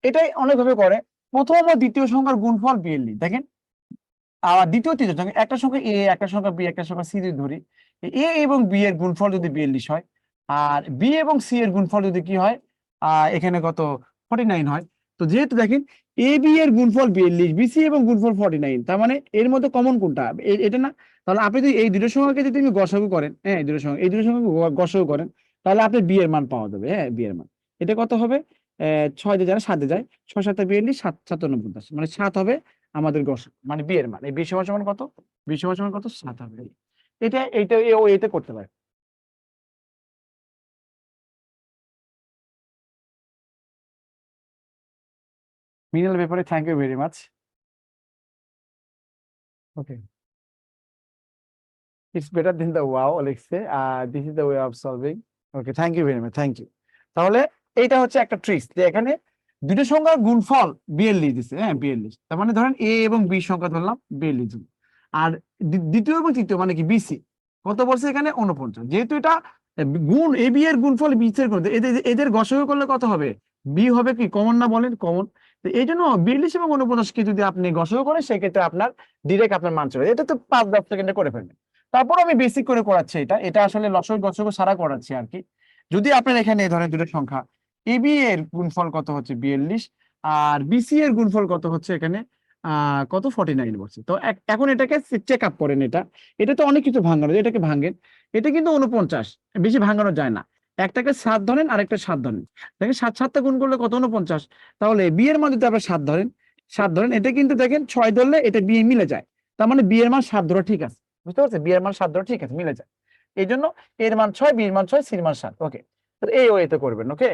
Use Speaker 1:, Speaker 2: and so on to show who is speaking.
Speaker 1: এটাই অনেকভাবে করে। প্রথম ও দ্বিতীয় সংখ্যার গুণফল বিএলডি দেখেন, আর দ্বিতীয় তৃতীয় সংখ্যা, একটা সংখ্যা এ, একটা সংখ্যা বি, একটা সংখ্যা সি যদি ধরি, এ এবং বি এর গুণফল যদি বিএলডি হয়, আর বি এবং সি এর গুণফল যদি কি হয়, এখানে কত 49 হয়। তো যেহেতু দেখেন এ বি এর গুণফল 42, বিসি এবং গুণফল 49, তার মানে এর মধ্যে কমন কোনটা, এটা না? তাহলে আপনি যদি এই দুটো সংখ্যাকে যদি তুমি গসাগু করেন, হ্যাঁ এই দুটো সংখ্যাকে গসাগু করেন, তাহলে আপনি বি এর মান পাওয়া যাবে। হ্যাঁ, বি এর মান এটা কত হবে? 6 দিয়ে যায় 7 দিয়ে যায়, 6 7 42, 7 7 49, মানে 7 হবে আমাদের গসাগু, মানে বি এর মান। এই বি সমান সমান কত? বি সমান সমান কত? 7 হবে। এইটা ও এতে করতে পারে। মিনাল ব্যাপারে thank you very much. Okay, it's better then the wow লিখছে, this is the way of solving. Okay, thank you very much, thank you. তাহলে এইটা হচ্ছে একটা ট্রিক্স, যে এখানে দুটো সংখ্যার গুণফল 42 দিছে, হ্যাঁ 42, তার মানে ধরেন এ এবং বি সংখ্যা ধরলাম 42, আর দ্বিতীয় এবং তৃতীয় মানে কি বিসি কত বলছে এখানে 49। যেহেতু এটা গুণ এ বি এর গুণফল বি এর গুণ, এদের এদের গসাগু করলে কত হবে? বি হবে কি কমন না, বলেন কমন। তো এই জন্য 42 এবং 49 কে যদি আপনি গসাগু করেন, সেক্ষেত্রে আপনার ডিরেক্ট আপনার মান চলে, এটা তো 5-10 সেকেন্ডে করে ফেলবেন। তারপর আমি বেসিক করে করাচ্ছি, এটা আসলে লসক গসক সারা করাচ্ছি আর কি। যদি আপনার এখানে ধরেন দুটো সংখ্যা, এবি এর গুণফল কত হচ্ছে 42, আর বিসি এর গুণফল কত হচ্ছে এখানে কত 49 বলছে। তো এখন এটাকে চেক আপ করেন, এটা তো অনেক কিছু ভাঙানো যায়, এটাকে ভাঙেন। এটা কিন্তু 49, বেশি ভাঙানো যায় না। একটাকে 7 ধরেন, আরেকটা 7 ধরেন, দেখেন 7 7টা গুণ করলে কত 49। তাহলে বি এর মান যদি আপনার 7 ধরেন, 7 ধরেন, এটা কিন্তু দেখেন 6 ধরলে এটা বি এ মিলে যায়। তার মানে বি এর মান 7 ধরা ঠিক আছে, বুঝতে পারছেন? বি এর মান 7 ধরা ঠিক আছে, মিলে যায়। এই জন্য এর মান 6, বি এর মান 6, সি এর মান 7। ওকে, তো এই ওয়েতে করবেন। ওকে।